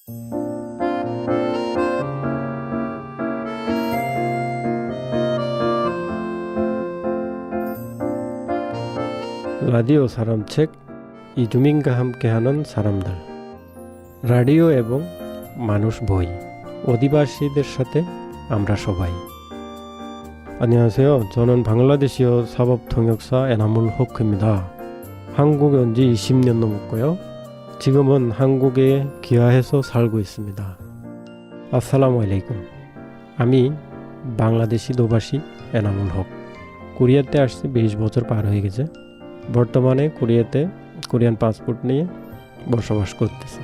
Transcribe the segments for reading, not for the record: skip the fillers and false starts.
라디ও 사람책 이주민과 함께하는 사람들 라디ও এবং মানুষ বই অধিবাসীদের সাথে আমরা সবাই 안녕하세요. 저는 방글라데시어 사법통역사 에나물 호크입니다. 한국에 온 지 20년 넘었고요. 지금은 한국에 귀화해서 살고 있습니다. আসসালামু আলাইকুম। আমি বাংলাদেশি দোভাষী এনামুল হক। কোরিয়াতে আসছি 20 বছর পার হয়ে গেছে। বর্তমানে কোরিয়াতে কোরিয়ান পাসপোর্ট নিয়ে বসবাস করতেছি।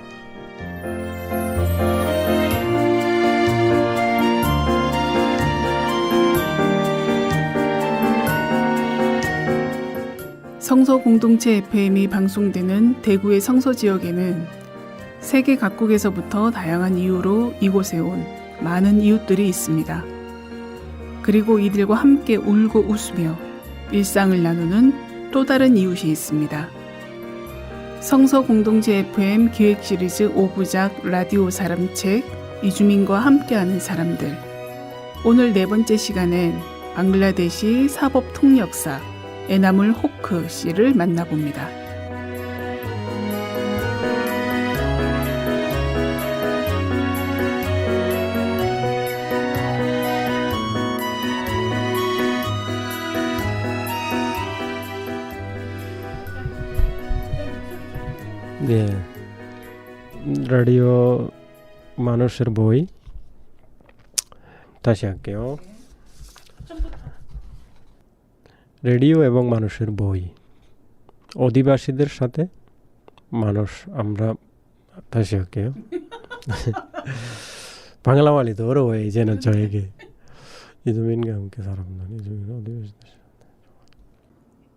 성서 공동체 FM이 방송되는 대구의 성서 지역에는 세계 각국에서부터 다양한 이유로 이곳에 온 많은 이웃들이 있습니다. 그리고 이들과 함께 울고 웃으며 일상을 나누는 또 다른 이웃이 있습니다. 성서 공동체 FM 기획 시리즈 5부작 라디오 사람책 이주민과 함께하는 사람들. 오늘 네 번째 시간엔 방글라데시 사법 통역사 에나물 호크 씨를 만나봅니다. 네, 라디오 মানুষের বই 다시 할게요. রেডিও এবং মানুষের বই অধিবাসীদের সাথে মানুষ আমরা 다시 할게요. 바글라 말이 더 어려워요. 이제는 저에게. 이주민과 함께 살아보는 이주민 어디바시들.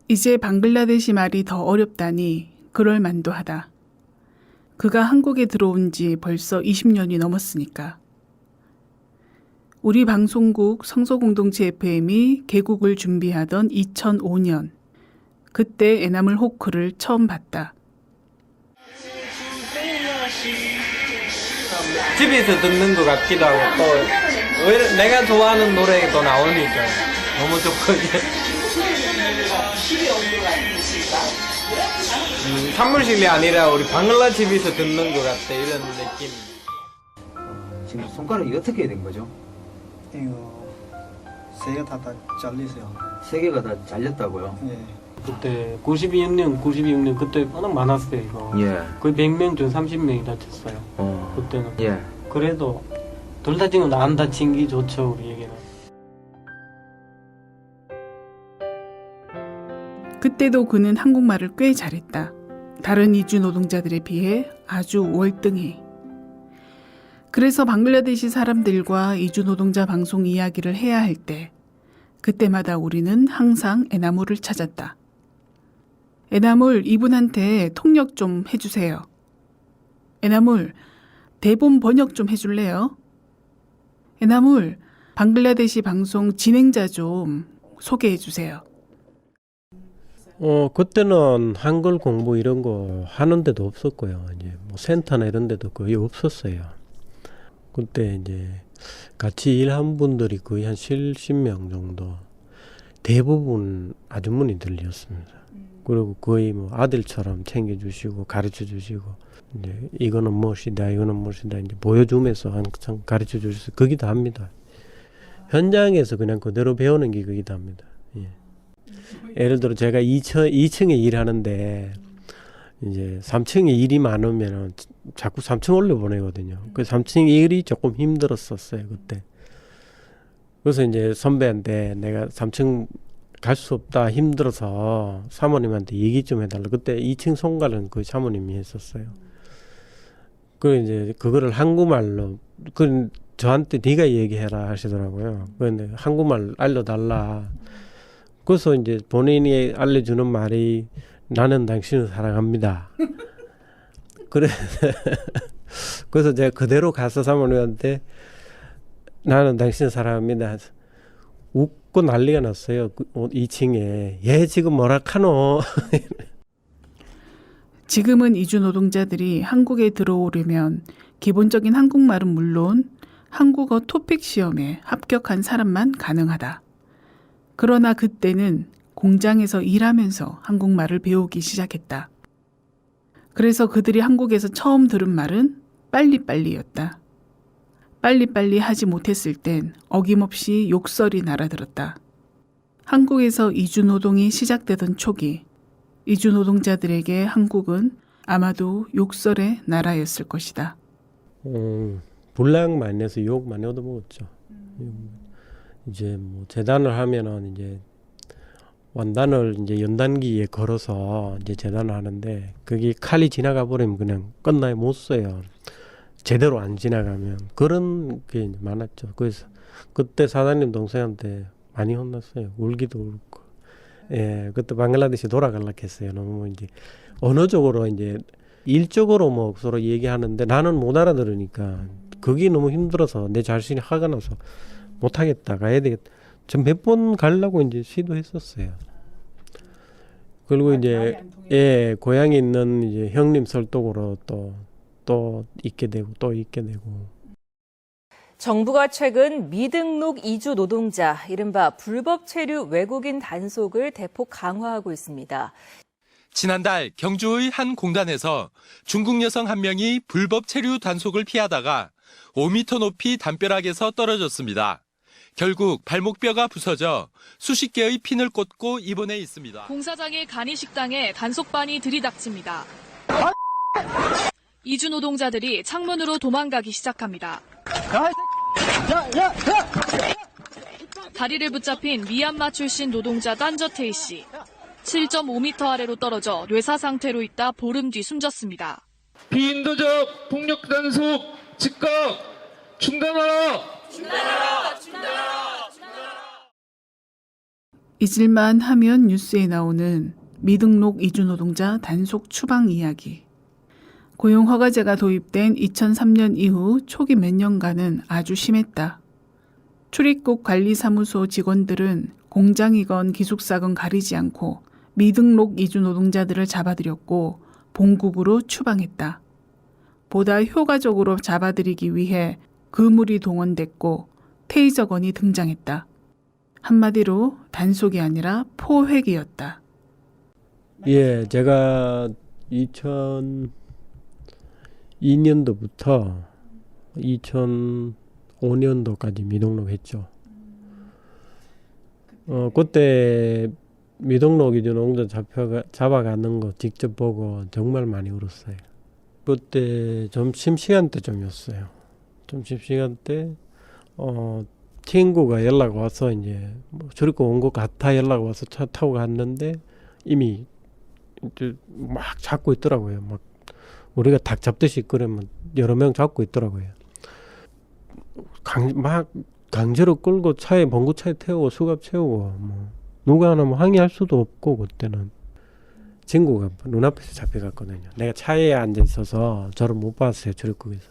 이제 방글라데시 말이 더 어렵다니 그럴 만도 하다. 그가 한국에 들어온 지 벌써 20년이 넘었으니까. 우리 방송국 성서공동체 FM이 개국을 준비하던 2005년, 그때 에나물 호크를 처음 봤다. 집에서 듣는 것 같기도 하고 또 내가 좋아하는 노래도 나오니까 너무 좋고 산물실이 아니라 우리 방글라 집에서 듣는 것 같아 이런 느낌. 지금 손가락이 어떻게 된 거죠? 이거 세 개 다 잘리세요. 세 개가 다 잘렸다고요? 예. 그때 96년 그때 워낙 많았어요. 이거. 예. 거의 100명 중 30명이 다쳤어요. 그때는. 예. 그래도 덜 다친 건 안 다친 게 좋죠, 우리에게는. 그때도 그는 한국말을 꽤 잘했다. 다른 이주 노동자들에 비해 아주 월등히. 그래서 방글라데시 사람들과 이주 노동자 방송 이야기를 해야 할 때 그때마다 우리는 항상 에나물을 찾았다. 에나물 이분한테 통역 좀 해주세요. 에나물 대본 번역 좀 해줄래요? 에나물 방글라데시 방송 진행자 좀 소개해주세요. 그때는 한글 공부 이런 거 하는 데도 없었고요. 이제 뭐 센터나 이런 데도 거의 없었어요. 그때 이제 같이 일한 분들이 거의 한 70명 정도, 대부분 아주머니들이었습니다. 그리고 거의 뭐 아들처럼 챙겨주시고 가르쳐 주시고, 이제 이거는 무엇이다, 이거는 무엇이다, 이제 보여주면서 항상 가르쳐 주셔서 거기다 합니다. 현장에서 그냥 그대로 배우는 게 거기다 합니다. 예. 예를 들어 제가 2층에 일하는데 이제 3층에 일이 많으면 자꾸 3층 올려보내거든요. 그 3층 일이 조금 힘들었었어요, 그때. 그래서 이제 선배한테 내가 3층 갈 수 없다, 힘들어서 사모님한테 얘기 좀 해달라. 그때 2층 송가는 거의 사모님이 했었어요. 그래 이제 그거를 한국말로 저한테 네가 얘기해라 하시더라고요. 그런데 한국말 알려달라. 그래서 이제 본인이 알려주는 말이 나는 당신을 사랑합니다. 그래서 제가 그대로 가서 사모님한테 나는 당신을 사랑합니다. 웃고 난리가 났어요. 2층에. 얘 지금 뭐라 카노. 지금은 이주 노동자들이 한국에 들어오려면 기본적인 한국말은 물론 한국어 토픽 시험에 합격한 사람만 가능하다. 그러나 그때는 공장에서 일하면서 한국말을 배우기 시작했다. 그래서 그들이 한국에서 처음 들은 말은 빨리빨리였다. 빨리빨리 하지 못했을 땐 어김없이 욕설이 날아들었다. 한국에서 이주노동이 시작되던 초기, 이주노동자들에게 한국은 아마도 욕설의 나라였을 것이다. 불량 많이 내서 욕 많이 얻어먹었죠. 이제 뭐 재단을 하면은 이제 완단을 이제 연단기에 걸어서 이제 재단을 하는데 그게 칼이 지나가 버리면 그냥 끝나요. 못 써요. 제대로 안 지나가면 그런 게 많았죠. 그래서 그때 사장님 동생한테 많이 혼났어요. 울기도 울고. 예, 그때 방글라데시 돌아가려고 했어요. 너무 이제 언어적으로 이제 일적으로 뭐 서로 얘기하는데 나는 못 알아들으니까 그게 너무 힘들어서 내 자신이 화가 나서 못 하겠다. 가야 되겠다. 전 몇 번 가려고 이제 시도했었어요. 그리고 이제 예, 고향에 있는 이제 형님 설득으로 또 있게 되고 또 있게 되고. 정부가 최근 미등록 이주 노동자, 이른바 불법 체류 외국인 단속을 대폭 강화하고 있습니다. 지난달 경주의 한 공단에서 중국 여성 한 명이 불법 체류 단속을 피하다가 5m 높이 담벼락에서 떨어졌습니다. 결국 발목뼈가 부서져 수십 개의 핀을 꽂고 입원해 있습니다. 공사장의 간이식당에 단속반이 들이닥칩니다. 이주 노동자들이 창문으로 도망가기 시작합니다. 다리를 붙잡힌 미얀마 출신 노동자 딴저테이 씨. 7.5m 아래로 떨어져 뇌사 상태로 있다 보름 뒤 숨졌습니다. 비인도적 폭력 단속 즉각 중단하라! 잊을만 하면 뉴스에 나오는 미등록 이주노동자 단속 추방 이야기. 고용허가제가 도입된 2003년 이후 초기 몇 년간은 아주 심했다. 출입국 관리사무소 직원들은 공장이건 기숙사건 가리지 않고 미등록 이주노동자들을 잡아들였고 본국으로 추방했다. 보다 효과적으로 잡아들이기 위해 그물이 동원됐고 테이저건이 등장했다. 한마디로 단속이 아니라 포획이었다. 예, 제가 2002년도부터 2005년도까지 미등록했죠. 그때 미등록 이주노동자 잡아가는 거 직접 보고 정말 많이 울었어요. 그때 점심시간 때쯤이었어요. 점심시간 때 친구가 연락 와서 이제 뭐 출입국 온 것 같아 연락 와서 차 타고 갔는데 이미 이제 막 잡고 있더라고요. 막 우리가 닭 잡듯이 그러면 여러 명 잡고 있더라고요. 막 강제로 끌고 차에 봉구차에 태우고 수갑 채우고 뭐 누가 하나 뭐 항의할 수도 없고 그때는 친구가 눈앞에서 잡혀갔거든요. 내가 차에 앉아 있어서 저를 못 봤어요. 출입국에서.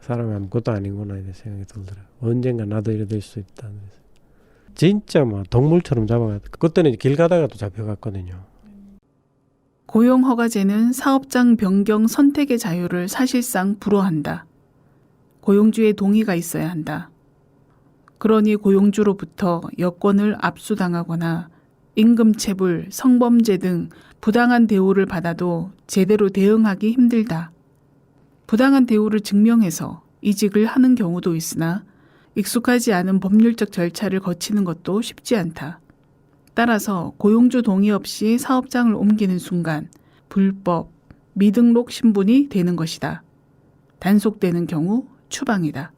사람이 아무것도 아니구나 이런 생각이 들더라고요. 언젠가 나도 이래 될 수 있다. 진짜 막 동물처럼 잡아갔다. 그때는 길 가다가도 잡혀갔거든요. 고용허가제는 사업장 변경 선택의 자유를 사실상 불허한다. 고용주의 동의가 있어야 한다. 그러니 고용주로부터 여권을 압수당하거나 임금체불, 성범죄 등 부당한 대우를 받아도 제대로 대응하기 힘들다. 부당한 대우를 증명해서 이직을 하는 경우도 있으나 익숙하지 않은 법률적 절차를 거치는 것도 쉽지 않다. 따라서 고용주 동의 없이 사업장을 옮기는 순간 불법, 미등록 신분이 되는 것이다. 단속되는 경우 추방이다.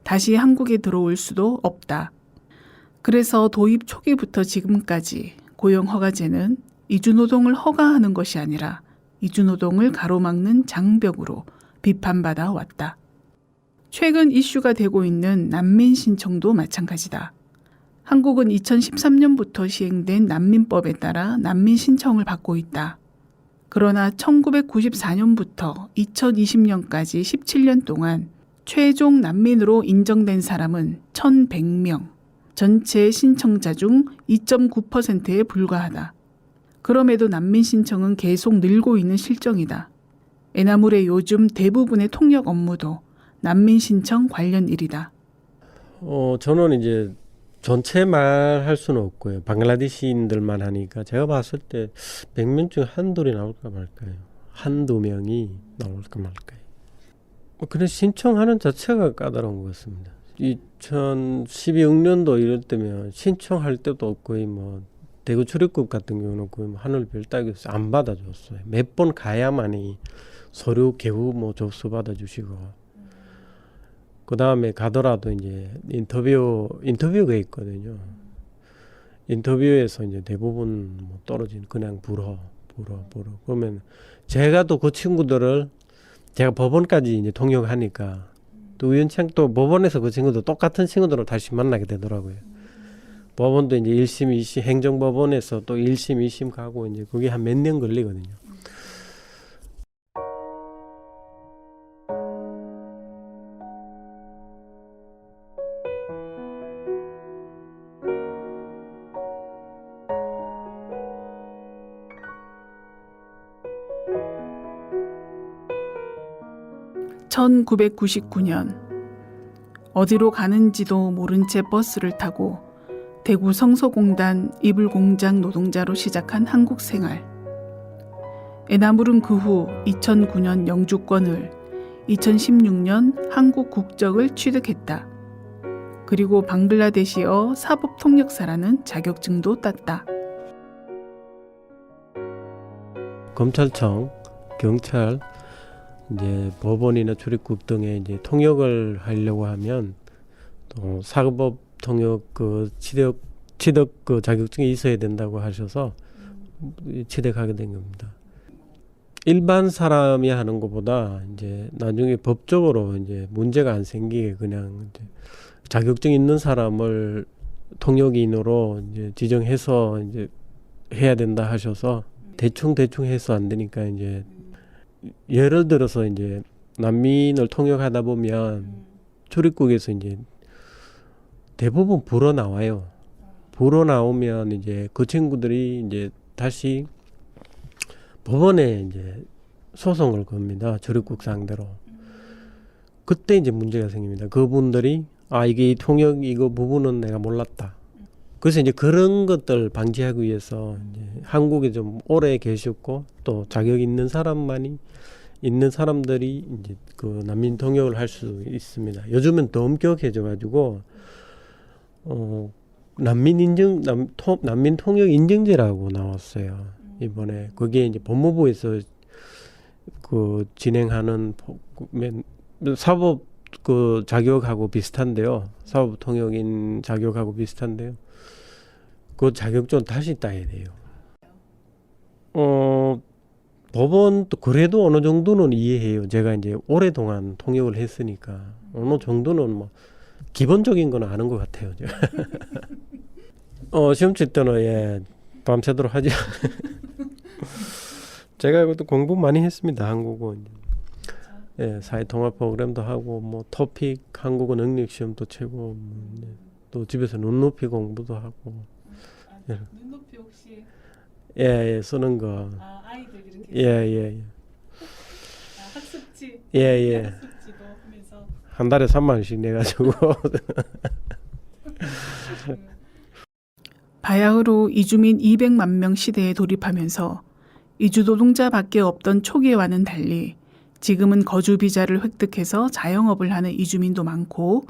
다시 한국에 들어올 수도 없다. 그래서 도입 초기부터 지금까지 고용허가제는 이주노동을 허가하는 것이 아니라 이주노동을 가로막는 장벽으로 비판받아 왔다. 최근 이슈가 되고 있는 난민 신청도 마찬가지다. 한국은 2013년부터 시행된 난민법에 따라 난민 신청을 받고 있다. 그러나 1994년부터 2020년까지 17년 동안 최종 난민으로 인정된 사람은 1,100명, 전체 신청자 중 2.9%에 불과하다. 그럼에도 난민 신청은 계속 늘고 있는 실정이다. 에나물의 요즘 대부분의 통역 업무도 난민 신청 관련 일이다. 저는 이제 전체 말할 수는 없고요. 방글라데시인들만 하니까 제가 봤을 때 100명 중 한둘이 나올까 말까요. 한두 명이 나올까 말까요. 그냥 신청하는 자체가 까다로운 것 같습니다. 2012년도 이럴 때면 신청할 때도 거의 뭐 대구 출입국 같은 경우는 거의 뭐 하늘 별 따기에서 안 받아줬어요. 몇 번 가야만이 서류 개후 뭐 접수 받아주시고. 그 다음에 가더라도 이제 인터뷰가 있거든요. 인터뷰에서 이제 대부분 뭐 떨어진 그냥 불어. 그러면 제가 또 그 친구들을 제가 법원까지 이제 통역하니까 또 우연찮게 또 법원에서 그 친구들 똑같은 친구들을 다시 만나게 되더라고요. 법원도 이제 1심, 2심, 행정법원에서 또 1심, 2심 가고 이제 그게 한 몇 년 걸리거든요. (1999년) 어디로 가는지도 모른 채 버스를 타고 대구 성서공단 이불공장 노동자로 시작한 한국 생활. 에나물은 그 후 2009년 영주권을, 2016년 한국 국적을 취득했다. 그리고 방글라데시어 사법통역사라는 자격증도 땄다. 검찰청, 경찰, 이제 법원이나 출입국 등에 이제 통역을 하려고 하면 또 사법 통역 그 취득 그 자격증이 있어야 된다고 하셔서 취득하게 된 겁니다. 일반 사람이 하는 것보다 이제 나중에 법적으로 이제 문제가 안 생기게 그냥 이제 자격증 있는 사람을 통역인으로 이제 지정해서 이제 해야 된다 하셔서 대충 해서 안 되니까 이제 예를 들어서 이제 난민을 통역하다 보면 출입국에서 이제 대부분 불어 나와요. 불어 나오면 이제 그 친구들이 이제 다시 법원에 이제 소송을 겁니다. 출입국 상대로. 그때 이제 문제가 생깁니다. 그분들이 이게 통역 이거 부분은 내가 몰랐다. 그래서 이제 그런 것들 방지하기 위해서 이제 한국에 좀 오래 계셨고 또 자격 있는 사람들이 이제 그 난민 통역을 할 수 있습니다. 요즘은 더 엄격해져 가지고 난민 통역 인증제라고 나왔어요. 이번에 그게 이제 법무부에서 그 진행하는 사법 그 자격하고 비슷한데요. 사법 통역인 자격하고 비슷한데요. 그 자격증 다시 따야 돼요. 법원도 그래도 어느 정도는 이해해요. 제가 이제 오랫동안 통역을 했으니까 어느 정도는 뭐 기본적인 건 아는 것 같아요. 제가. 시험 칠 때는 밤새도록 하죠. 제가 이것도 공부 많이 했습니다. 한국어. 사회 통합 프로그램도 하고 뭐 토픽 한국어 능력 시험도 치고 또 집에서 눈높이 공부도 하고. 눈높이 혹시 쓰는 거. 아이들 이렇게 학습지 학습지도 하면서 한 달에 3만 원씩 내가지고. 바야흐로 이주민 200만 명 시대에 돌입하면서 이주 노동자밖에 없던 초기와는 달리 지금은 거주 비자를 획득해서 자영업을 하는 이주민도 많고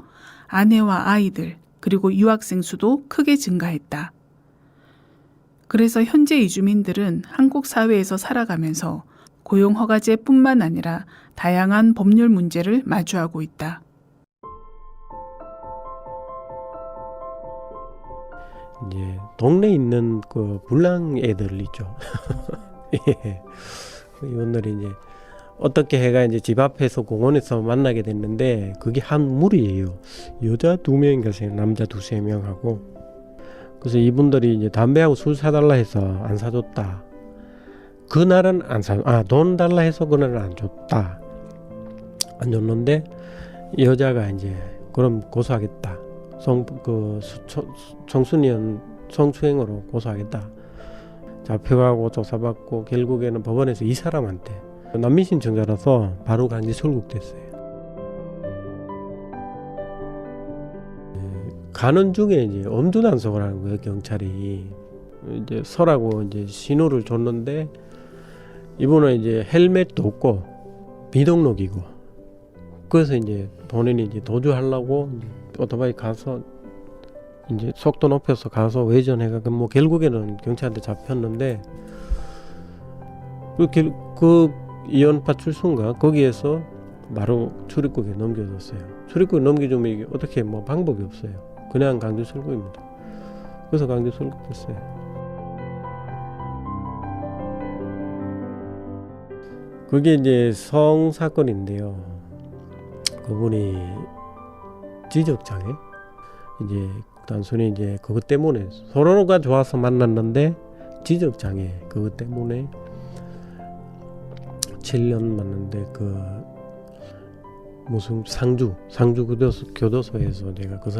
아내와 아이들 그리고 유학생 수도 크게 증가했다. 그래서 현재 이주민들은 한국 사회에서 살아가면서 고용허가제뿐만 아니라 다양한 법률 문제를 마주하고 있다. 이제 동네에 있는 그 불량 애들 있죠. 이분들이 이제 어떻게 해가 이제 집 앞에서 공원에서 만나게 됐는데 그게 한 무리예요. 여자 2명인가 남자 2~3명하고. 그래서 이분들이 이제 담배하고 술 사달라 해서 안 사줬다. 그날은 돈 달라 해서 그날은 안 줬다. 안 줬는데 여자가 이제 그럼 고소하겠다. 청소년 성추행으로 고소하겠다. 잡혀가고 조사받고 결국에는 법원에서 이 사람한테 난민 신청자라서 바로 강제 출국됐어요. 가는 중에 이제 엄두 단속을 하는 거예요. 경찰이 이제 서라고 이제 신호를 줬는데 이분은 이제 헬멧도 없고 비등록이고, 그래서 이제 본인이 이제 도주하려고 이제 오토바이 가서 이제 속도 높여서 가서 외전해가 뭐 결국에는 경찰한테 잡혔는데 그 이연파 출소인가 거기에서 바로 출입국에 넘겨줬어요. 출입국에 넘겨주면 이게 어떻게 뭐 방법이 없어요. 그냥 강제 출국입니다. 그래서 강제 출국됐어요. 그게 이제 성 사건인데요. 그분이 지적장애, 이제 단순히 이제 그것 때문에 서로가 좋아서 만났는데 지적장애 그것 때문에 7년 만났는데 그 무슨 상주 교도소에서 내가 그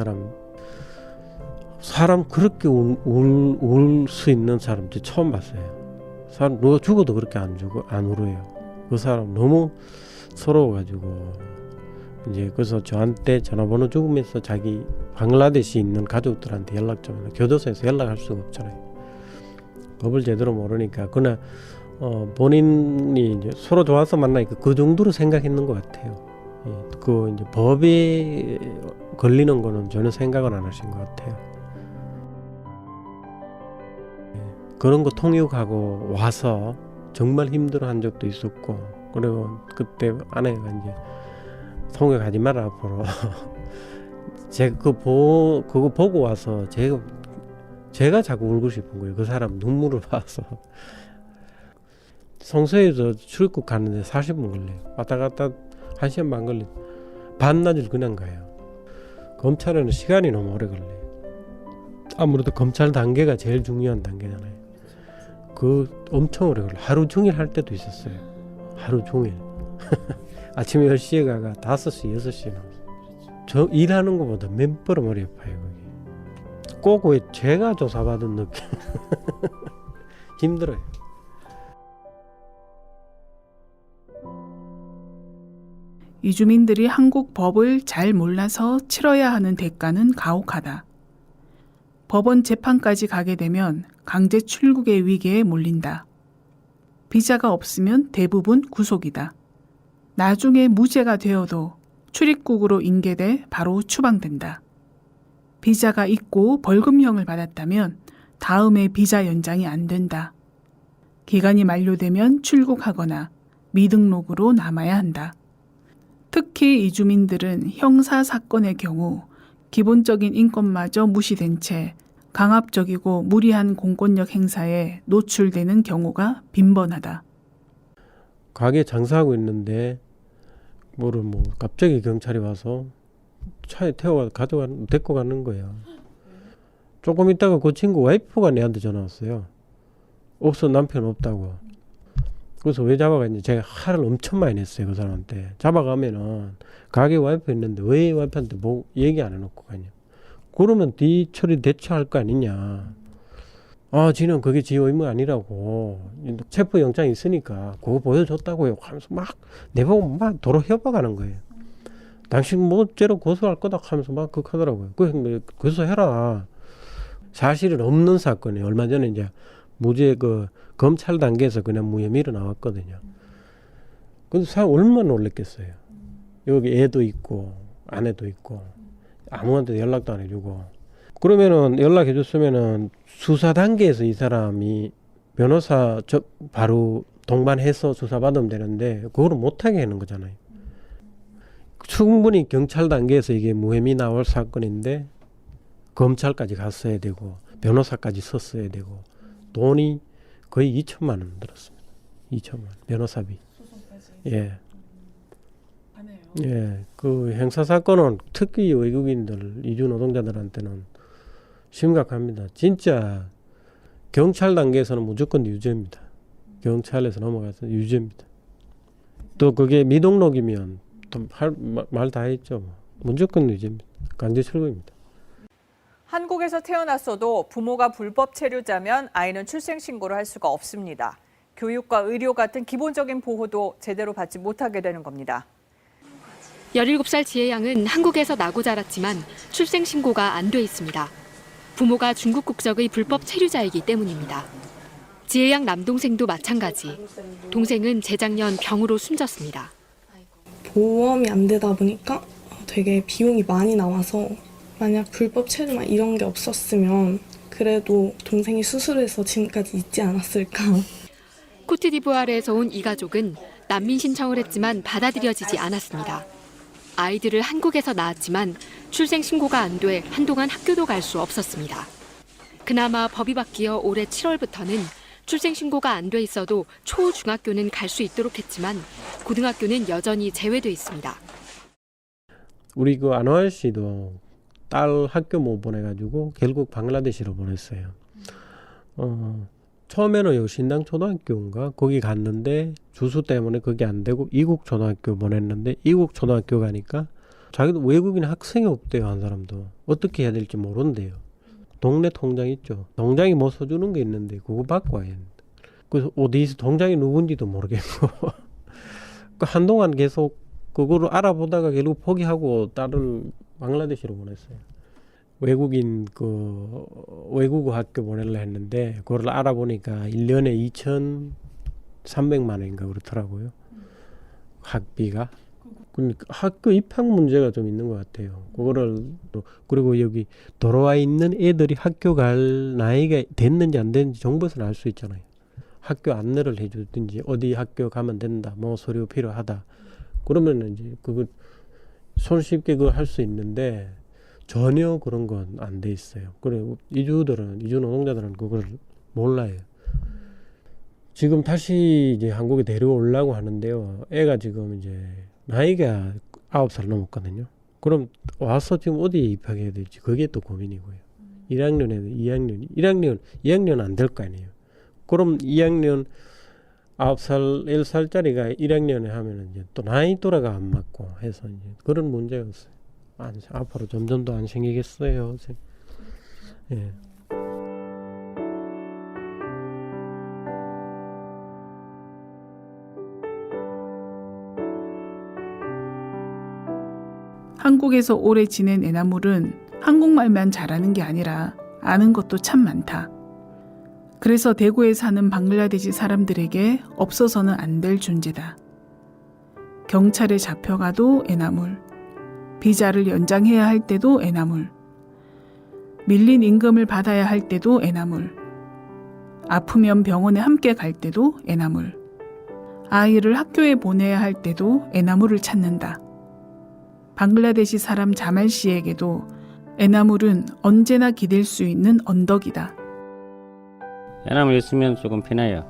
사람 그렇게 울 수 있는 사람 처음 봤어요. 사람 누가 죽어도 그렇게 안 울어요. 그 사람 너무 서러워가지고 이제 그래서 저한테 전화번호 주면서 자기 방글라데시 있는 가족들한테 연락 좀 해라. 교도소에서 연락할 수가 없잖아요. 법을 제대로 모르니까. 그러나 본인이 이제 서로 좋아서 만나니까 그 정도로 생각했는 것 같아요. 예, 그 이제 법에 걸리는 거는 전혀 생각은 안 하신 것 같아요. 예, 그런 거 통역하고 와서 정말 힘들어한 적도 있었고, 그리고 그때 아내가 이제 통역하지 마라 앞으로. 제가 그거 보고 와서 제가 자꾸 울고 싶은 거예요. 그 사람 눈물을 봐서. 성서에서 출입국 가는데 40분 걸려요. 왔다 갔다 1시간 반 걸려요. 반나절 그냥 가요. 검찰에는 시간이 너무 오래 걸려요. 아무래도 검찰 단계가 제일 중요한 단계잖아요. 그 엄청 오래 걸려요. 하루 종일 할 때도 있었어요. 하루 종일. 아침에 10시에 가가 5시, 6시에 나왔어요. 저 일하는 것보다 맨버릇 머리 아파요. 거기. 꼭 왜 제가 조사받은 느낌. 힘들어요. 이주민들이 한국 법을 잘 몰라서 치러야 하는 대가는 가혹하다. 법원 재판까지 가게 되면 강제 출국의 위기에 몰린다. 비자가 없으면 대부분 구속이다. 나중에 무죄가 되어도 출입국으로 인계돼 바로 추방된다. 비자가 있고 벌금형을 받았다면 다음에 비자 연장이 안 된다. 기간이 만료되면 출국하거나 미등록으로 남아야 한다. 특히 이주민들은 형사 사건의 경우 기본적인 인권마저 무시된 채 강압적이고 무리한 공권력 행사에 노출되는 경우가 빈번하다. 가게 장사하고 있는데 갑자기 경찰이 와서 차에 태워가 데리고 가는 거예요. 조금 있다가 그 친구 와이프가 내한테 전화 왔어요. 없어, 남편 없다고. 그래서 왜 잡아갔냐. 제가 화를 엄청 많이 냈어요. 그 사람한테. 잡아가면은 가게 와이프 있는데 왜 와이프한테 뭐 얘기 안 해놓고 가냐. 그러면 뒤 처리 대처할 거 아니냐. 지는 그게 지 의무 아니라고. 체포영장 있으니까 그거 보여줬다고요. 하면서 막 내보고 막 도로 협박하는 거예요. 당신 뭐 죄로 고소할 거다 하면서 막 하더라고요. 고소해라. 사실은 없는 사건이에요. 얼마 전에 이제 무죄 검찰 단계에서 그냥 무혐의로 나왔거든요. 근데 사람 얼마나 놀랬겠어요. 여기 애도 있고 아내도 있고 아무한테 연락도 안 해주고. 그러면은 연락해줬으면은 수사 단계에서 이 사람이 변호사 바로 동반해서 수사받으면 되는데 그거를 못하게 하는 거잖아요. 충분히 경찰 단계에서 이게 무혐의 나올 사건인데 검찰까지 갔어야 되고 변호사까지 썼어야 되고 돈이 거의 2천만 원 들었습니다. 2천만 원 변호사비. 예. 예. 그 형사 사건은 특히 외국인들 이주 노동자들한테는 심각합니다. 진짜 경찰 단계에서는 무조건 유죄입니다. 경찰에서 넘어가서 유죄입니다. 또 그게 미등록이면 말 다 했죠. 무조건 유죄입니다. 강제 출국입니다. 한국에서 태어났어도 부모가 불법 체류자면 아이는 출생신고를 할 수가 없습니다. 교육과 의료 같은 기본적인 보호도 제대로 받지 못하게 되는 겁니다. 17살 지혜양은 한국에서 나고 자랐지만 출생 신고가 안 돼 있습니다. 부모가 중국 국적의 불법 체류자이기 때문입니다. 지혜양 남동생도 마찬가지. 동생은 재작년 병으로 숨졌습니다. 보험이 안 되다 보니까 되게 비용이 많이 나와서 만약 불법 체류나 이런 게 없었으면 그래도 동생이 수술해서 지금까지 있지 않았을까. 코트디부아르에서 온 이 가족은 난민 신청을 했지만 받아들여지지 않았습니다. 아이들을 한국에서 낳았지만 출생 신고가 안 돼 한동안 학교도 갈 수 없었습니다. 그나마 법이 바뀌어 올해 7월부터는 출생 신고가 안 돼 있어도 초, 중학교는 갈 수 있도록 했지만 고등학교는 여전히 제외돼 있습니다. 우리 그 안화을 씨도 딸 학교 못 보내가지고 결국 방글라데시로 보냈어요. 처음에는 여기 신당 초등학교인가 거기 갔는데 주수 때문에 그게 안 되고 이국 초등학교 보냈는데 이국 초등학교 가니까 자기도 외국인 학생이 없대요. 한 사람도 어떻게 해야 될지 모른대요. 동네 통장 있죠. 통장이 뭐 써주는 게 있는데 그거 받고 와야 된다. 그래서 어디서 통장이 누군지도 모르겠고 한동안 계속 그거를 알아보다가 결국 포기하고 딸을 방글라데시로 보냈어요. 외국인 그 외국어 학교 보내려 했는데 그걸 알아보니까 1년에 2,300만 원인가 그렇더라고요. 학비가. 그러니까 학교 입학 문제가 좀 있는 것 같아요. 그거를 그리고 여기 돌아와 있는 애들이 학교 갈 나이가 됐는지 안 됐는지 정부에서는 알 수 있잖아요. 학교 안내를 해주든지 어디 학교 가면 된다. 뭐 서류 필요하다. 그러면 이제 그거 손쉽게 그걸 할 수 있는데 전혀 그런 건 안 돼 있어요. 그리고 이주 노동자들은 그걸 몰라요. 지금 다시 이제 한국에 데려오려고 하는데요. 애가 지금 이제 나이가 9살 넘었거든요. 그럼 와서 지금 어디에 입학해야 될지 그게 또 고민이고요. 1학년에도 2학년 안 될 거 아니에요. 그럼 2학년 9살, 10살짜리가 1학년에 하면은 이제 또 나이 또래가 안 맞고 해서 이제 그런 문제가 있어요. 앞으로 점점 더 안 생기겠어요. 예. 한국에서 오래 지낸 에나물은 한국말만 잘하는 게 아니라 아는 것도 참 많다. 그래서 대구에 사는 방글라데시 사람들에게 없어서는 안 될 존재다. 경찰에 잡혀가도 에나물, 비자를 연장해야 할 때도 에나물, 밀린 임금을 받아야 할 때도 에나물, 아프면 병원에 함께 갈 때도 에나물, 아이를 학교에 보내야 할 때도 에나물을 찾는다. 방글라데시 사람 자말 씨에게도 에나물은 언제나 기댈 수 있는 언덕이다. 에나물 있으면 조금 편해요.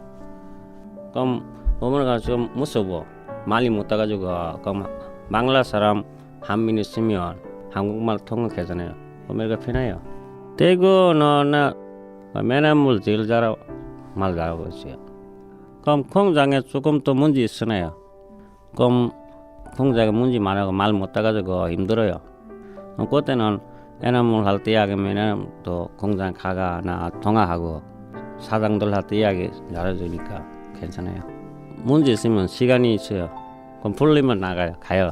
그럼 어머니가 좀 무서워. 말이 못 따가지고 그럼 방글라 사람 한민 있으면 한국말 통역하잖아요. 어머니가 편해요. 대구는 에나물 제일 말 잘하고 있어요. 그럼 공장에 조금 더 문제 있으네요. 그럼 공장에 문제 많아서 말 못 따가지고 힘들어요. 그때는 에나물 할 때 이야기하면 또 공장 가거나 통화하고 사장들 할 때 이야기 잘해주니까 괜찮아요. 문제 있으면 시간이 있어요. 그럼 풀리면 나가요. 가요.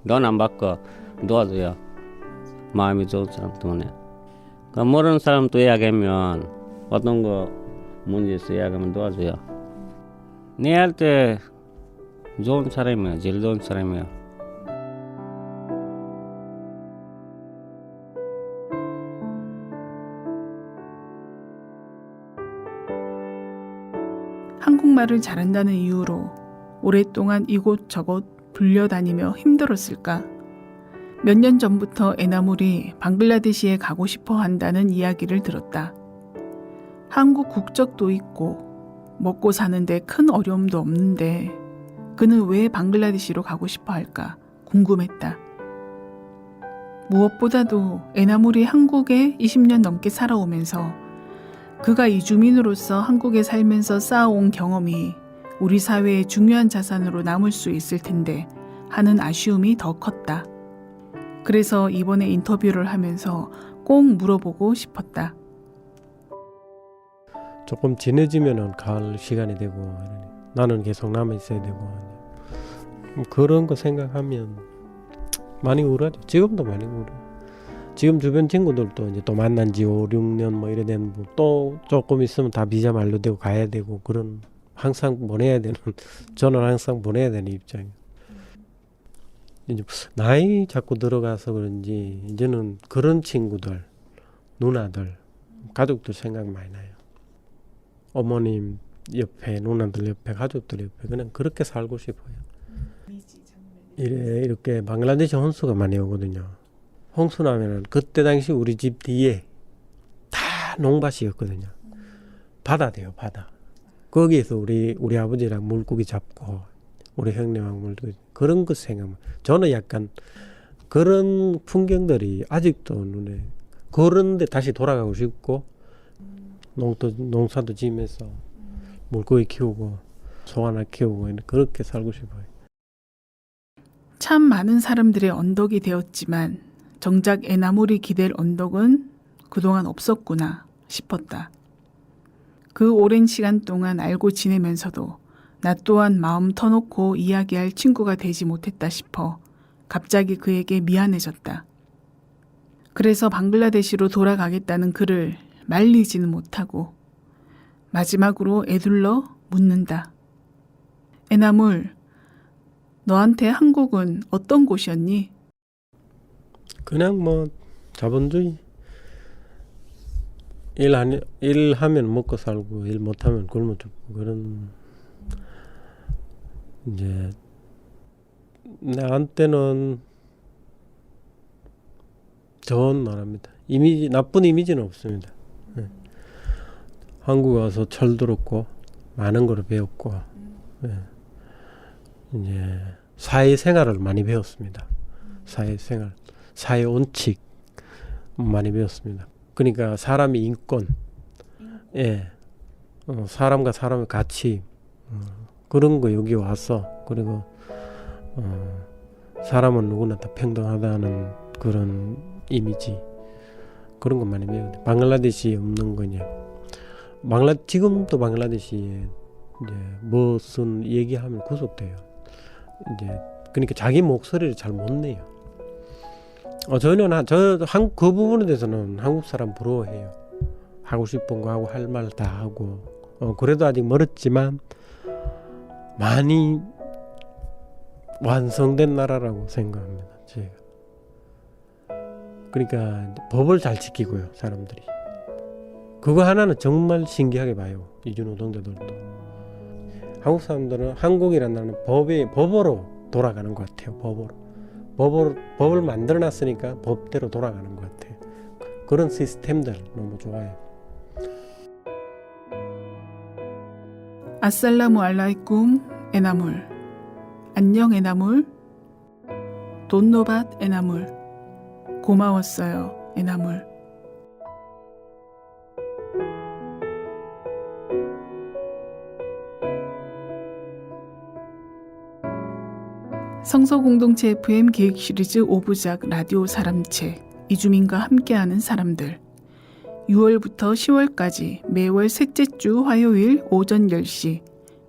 돈 안 받고 도와줘요. 마음이 좋은 사람 때문에. 그럼 모르는 사람 또 이야기하면 어떤 거 문제 있어 이야기하면 도와줘요. 내 할 때 좋은 사람이에요. 제일 좋은 사람이에요. 한국말을 잘한다는 이유로 오랫동안 이곳저곳 불려다니며 힘들었을까? 몇 년 전부터 에나물이 방글라데시에 가고 싶어 한다는 이야기를 들었다. 한국 국적도 있고 먹고 사는데 큰 어려움도 없는데 그는 왜 방글라데시로 가고 싶어 할까 궁금했다. 무엇보다도 에나물이 한국에 20년 넘게 살아오면서 그가 이주민으로서 한국에 살면서 쌓아온 경험이 우리 사회의 중요한 자산으로 남을 수 있을 텐데 하는 아쉬움이 더 컸다. 그래서 이번에 인터뷰를 하면서 꼭 물어보고 싶었다. 조금 지내지면은 갈 시간이 되고 나는 계속 남아 있어야 되고 그런 거 생각하면 많이 우울하죠. 지금도 많이 우울해. 지금 주변 친구들도 이제 또 만난 지 5, 6년 뭐 이래 되면 또 조금 있으면 다 비자 만료되고 가야 되고 그런 항상 보내야 되는 저는 항상 보내야 되는 입장이에요. 이제 나이 자꾸 들어가서 그런지 이제는 그런 친구들, 누나들, 가족들 생각 많이 나요. 어머님 옆에, 누나들 옆에, 가족들 옆에 그냥 그렇게 살고 싶어요. 이렇게 방글라데시 혼수가 많이 오거든요. 홍수 나면은 그때 당시 우리 집 뒤에 다 농밭이었거든요. 바다 돼요, 바다. 거기에서 우리 아버지랑 물고기 잡고 우리 형님하고 물고기 그런 거 생각만. 저는 약간 그런 풍경들이 아직도 눈에 그런데 다시 돌아가고 싶고 농사도 지면서 물고기 키우고 소 하나 키우고 그렇게 살고 싶어요. 참 많은 사람들의 언덕이 되었지만 정작 에나물이 기댈 언덕은 그동안 없었구나 싶었다. 그 오랜 시간 동안 알고 지내면서도 나 또한 마음 터놓고 이야기할 친구가 되지 못했다 싶어 갑자기 그에게 미안해졌다. 그래서 방글라데시로 돌아가겠다는 그를 말리지는 못하고 마지막으로 애둘러 묻는다. 에나물, 너한테 한국은 어떤 곳이었니? 그냥 뭐 자본주의. 일하면 먹고 살고 일 못하면 굶어 죽고 그런 이제 나한테는 좋은 나라입니다. 나쁜 이미지는 없습니다. 네. 한국 와서 철들었고 많은 걸 배웠고 네. 이제 사회생활을 많이 배웠습니다. 사회생활, 사회 원칙 많이 배웠습니다. 그러니까 사람의 인권, 예, 사람과 사람의 가치 그런 거 여기 와서 그리고 사람은 누구나 다 평등하다는 그런 이미지 그런 거 많이 배워요. 방글라데시에 없는 거냐? 지금도 방글라데시에 이제 무슨 얘기하면 구속돼요. 이제 그러니까 자기 목소리를 잘 못 내요. 그 부분에 대해서는 한국 사람 부러워해요. 하고 싶은 거 하고 할 말 다 하고 그래도 아직 멀었지만 많이 완성된 나라라고 생각합니다. 제가. 그러니까 법을 잘 지키고요, 사람들이. 그거 하나는 정말 신기하게 봐요, 이주 노동자들도. 한국 사람들은 한국이라는 나라는 법으로 돌아가는 것 같아요. 법을 만들어놨으니까 법대로 돌아가는 것 같아요. 그런 시스템들 너무 좋아요. 아살라무 알라이쿰 에나물. 안녕 에나물. 돈노밭 에나물. 고마웠어요 에나물. 성서공동체 FM 기획 시리즈 5부작 라디오 사람책 이주민과 함께하는 사람들 6월부터 10월까지 매월 셋째 주 화요일 오전 10시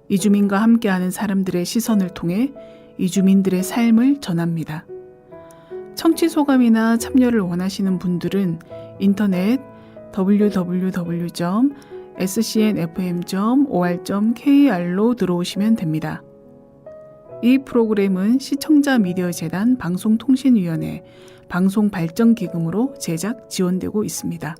이주민과 함께하는 사람들의 시선을 통해 이주민들의 삶을 전합니다. 청취 소감이나 참여를 원하시는 분들은 인터넷 www.scnfm.or.kr로 들어오시면 됩니다. 이 프로그램은 시청자 미디어 재단 방송통신위원회 방송발전기금으로 제작 지원되고 있습니다.